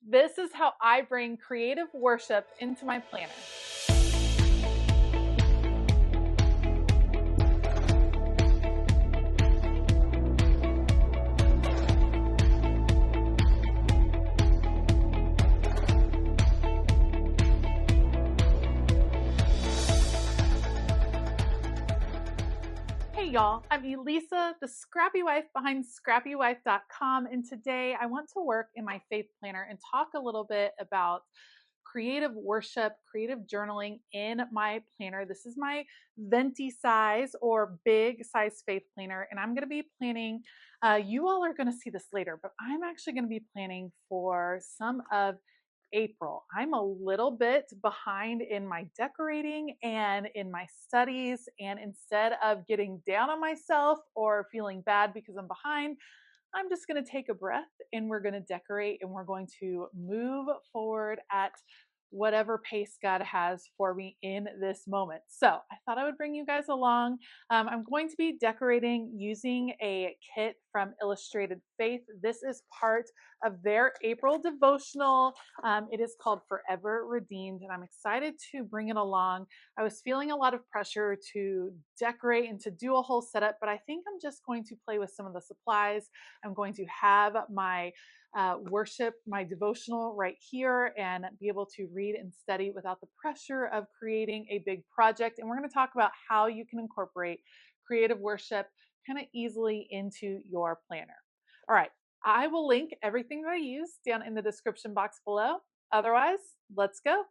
This is how I bring creative worship into my planner. Hey y'all, I'm Elisa, the Scrappy Wife behind ScrappyWife.com, and today I want to work in my faith planner and talk a little bit about creative worship, creative journaling in my planner. This is my venti size or big size faith planner, and I'm going to be planning. You all are going to see this later, but I'm actually going to be planning for some of April. I'm a little bit behind in my decorating and in my studies. And instead of getting down on myself or feeling bad because I'm behind, I'm just going to take a breath and we're going to decorate and we're going to move forward at whatever pace God has for me in this moment. So I thought I would bring you guys along. I'm going to be decorating using a kit from Illustrated Faith. This is part of their April devotional. It is called Forever Redeemed, and I'm excited to bring it along. I was feeling a lot of pressure to decorate and to do a whole setup, but I think I'm just going to play with some of the supplies. I'm going to have my worship, my devotional right here, and be able to read and study without the pressure of creating a big project. And we're going to talk about how you can incorporate creative worship kind of easily into your planner. All right, I will link everything that I use down in the description box below. Otherwise, let's go.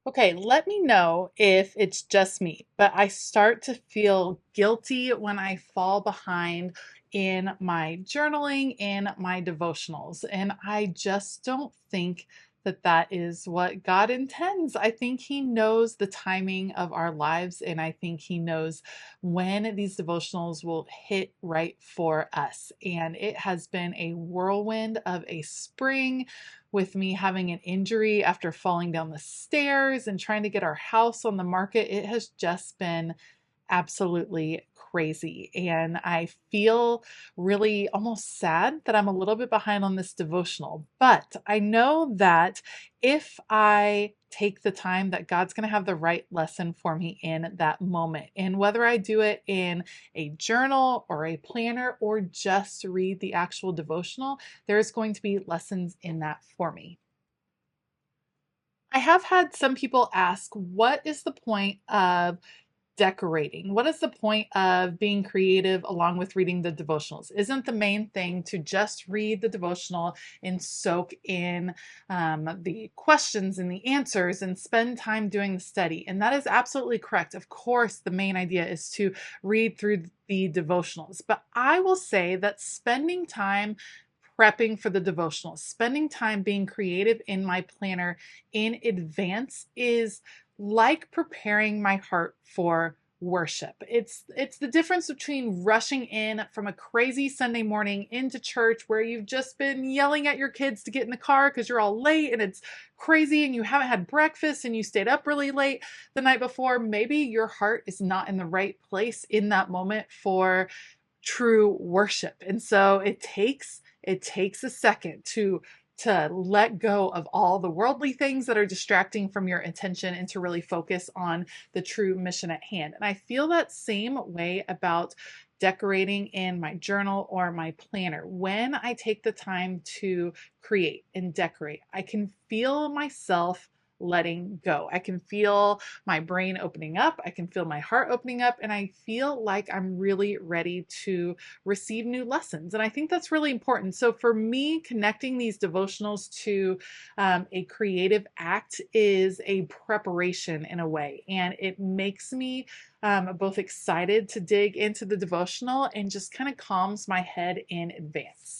Okay, let me know if it's just me, but I start to feel guilty when I fall behind in my journaling, in my devotionals. And I just don't think that that is what God intends. I think He knows the timing of our lives, and I think He knows when these devotionals will hit right for us. And it has been a whirlwind of a spring with me having an injury after falling down the stairs and trying to get our house on the market. It has just been absolutely crazy. And I feel really almost sad that I'm a little bit behind on this devotional. But I know that if I take the time, that God's going to have the right lesson for me in that moment. And whether I do it in a journal or a planner or just read the actual devotional, there's going to be lessons in that for me. I have had some people ask, what is the point of decorating? What is the point of being creative along with reading the devotionals? Isn't the main thing to just read the devotional and soak in the questions and the answers and spend time doing the study? And that is absolutely correct. Of course, the main idea is to read through the devotionals. But I will say that spending time prepping for the devotionals, spending time being creative in my planner in advance is like preparing my heart for worship. It's the difference between rushing in from a crazy Sunday morning into church where you've just been yelling at your kids to get in the car because you're all late and it's crazy and you haven't had breakfast and you stayed up really late the night before. Maybe your heart is not in the right place in that moment for true worship. And so it takes a second to let go of all the worldly things that are distracting from your attention and to really focus on the true mission at hand. And I feel that same way about decorating in my journal or my planner. When I take the time to create and decorate, I can feel myself letting go. I can feel my brain opening up. I can feel my heart opening up, and I feel like I'm really ready to receive new lessons. And I think that's really important. So for me, connecting these devotionals to a creative act is a preparation in a way, and it makes me both excited to dig into the devotional and just kind of calms my head in advance.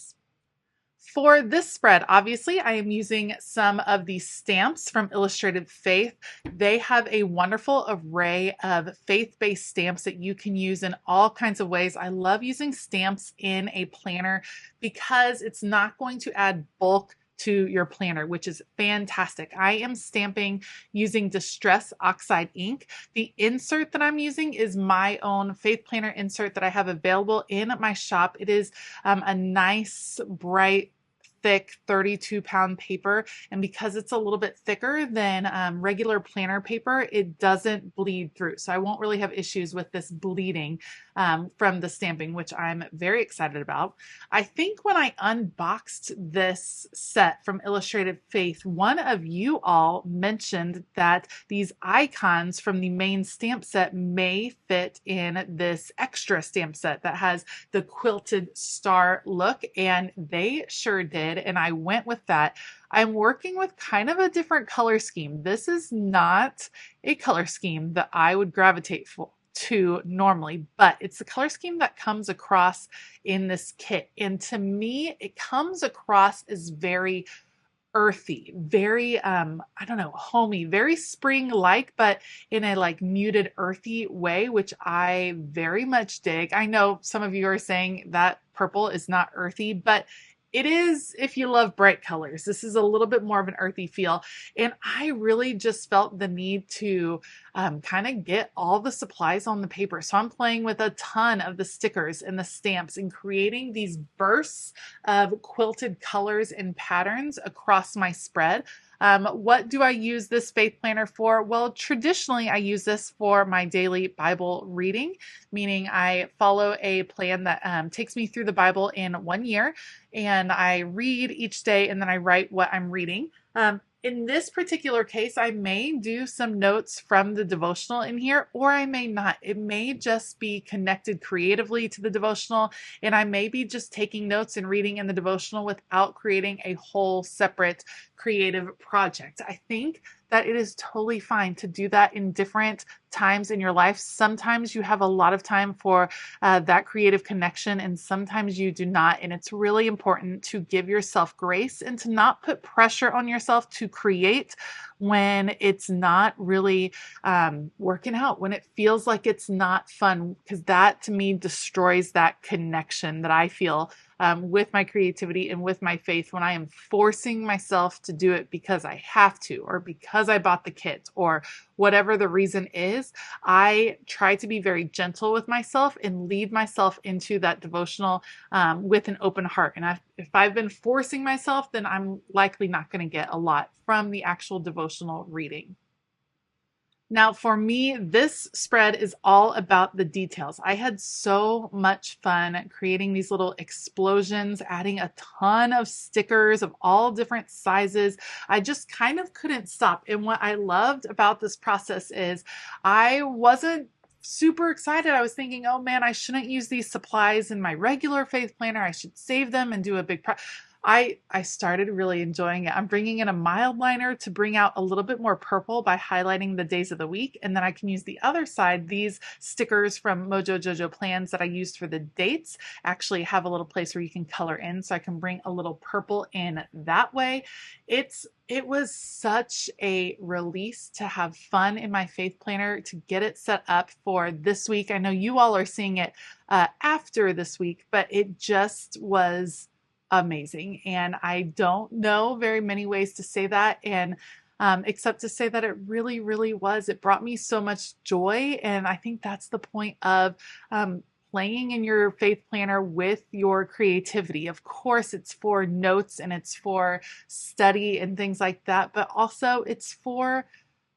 For this spread, obviously, I am using some of these stamps from Illustrated Faith. They have a wonderful array of faith-based stamps that you can use in all kinds of ways. I love using stamps in a planner because it's not going to add bulk to your planner, which is fantastic. I am stamping using Distress Oxide ink. The insert that I'm using is my own faith planner insert that I have available in my shop. It is a nice, bright, thick 32-pound paper. And because it's a little bit thicker than regular planner paper, it doesn't bleed through. So I won't really have issues with this bleeding from the stamping, which I'm very excited about. I think when I unboxed this set from Illustrated Faith, one of you all mentioned that these icons from the main stamp set may fit in this extra stamp set that has the quilted star look, and they sure did, and I went with that. I'm working with kind of a different color scheme. This is not a color scheme that I would gravitate to normally, but it's the color scheme that comes across in this kit. And to me, it comes across as very earthy, very I don't know, homey, very spring-like, but in a like muted earthy way, which I very much dig. I know some of you are saying that purple is not earthy, but it is if you love bright colors. This is a little bit more of an earthy feel. And I really just felt the need to kind of get all the supplies on the paper. So I'm playing with a ton of the stickers and the stamps and creating these bursts of quilted colors and patterns across my spread. What do I use this faith planner for? Well, traditionally I use this for my daily Bible reading, meaning I follow a plan that takes me through the Bible in 1 year, and I read each day and then I write what I'm reading. In this particular case, I may do some notes from the devotional in here, or I may not. It may just be connected creatively to the devotional, and I may be just taking notes and reading in the devotional without creating a whole separate creative project. I think that it is totally fine to do that in different times in your life. Sometimes you have a lot of time for that creative connection, and sometimes you do not. And it's really important to give yourself grace and to not put pressure on yourself to create when it's not really working out, when it feels like it's not fun, because that to me destroys that connection that I feel with my creativity and with my faith when I am forcing myself to do it because I have to, or because I bought the kit, or whatever the reason is. I try to be very gentle with myself and lead myself into that devotional with an open heart. And if I've been forcing myself, then I'm likely not going to get a lot from the actual devotional reading. Now, for me, this spread is all about the details. I had so much fun creating these little explosions, adding a ton of stickers of all different sizes. I just kind of couldn't stop. And what I loved about this process is I wasn't super excited. I was thinking, oh man, I shouldn't use these supplies in my regular faith planner. I should save them and do a big I started really enjoying it. I'm bringing in a mild liner to bring out a little bit more purple by highlighting the days of the week. And then I can use the other side. These stickers from Mojo Jojo Plans that I used for the dates actually have a little place where you can color in. So I can bring a little purple in that way. It was such a release to have fun in my faith planner, to get it set up for this week. I know you all are seeing it after this week, but it just was amazing. And I don't know very many ways to say that, and except to say that it really, really was. It brought me so much joy. And I think that's the point of playing in your faith planner with your creativity. Of course, it's for notes and it's for study and things like that, but also it's for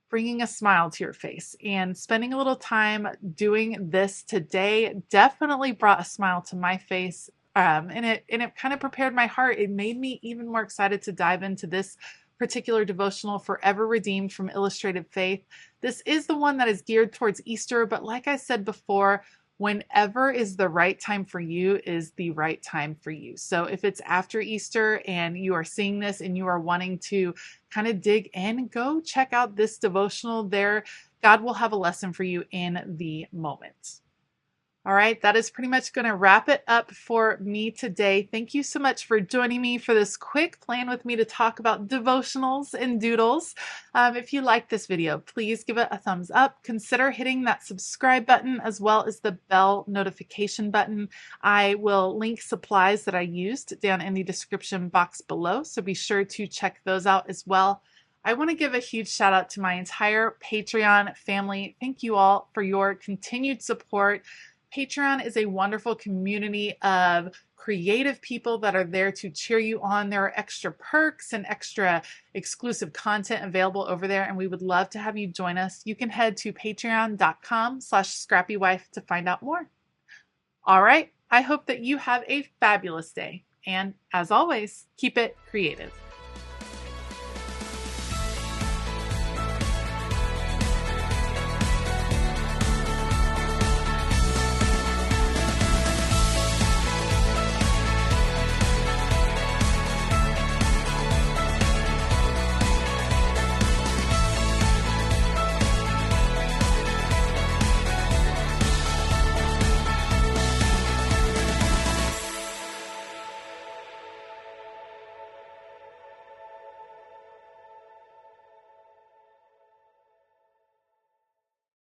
bringing a smile to your face. And spending a little time doing this today definitely brought a smile to my face. And it kind of prepared my heart. It made me even more excited to dive into this particular devotional, Forever Redeemed from Illustrated Faith. This is the one that is geared towards Easter, but like I said before, whenever is the right time for you is the right time for you. So if it's after Easter and you are seeing this and you are wanting to kind of dig in, go check out this devotional there. God will have a lesson for you in the moment. All right, that is pretty much going to wrap it up for me today. Thank you so much for joining me for this quick plan with me to talk about devotionals and doodles. If you like this video, please give it a thumbs up. Consider hitting that subscribe button as well as the bell notification button. I will link supplies that I used down in the description box below, so be sure to check those out as well. I want to give a huge shout out to my entire Patreon family. Thank you all for your continued support. Patreon is a wonderful community of creative people that are there to cheer you on. There are extra perks and extra exclusive content available over there, and we would love to have you join us. You can head to patreon.com/ScrappyWife to find out more. All right, I hope that you have a fabulous day. And as always, keep it creative.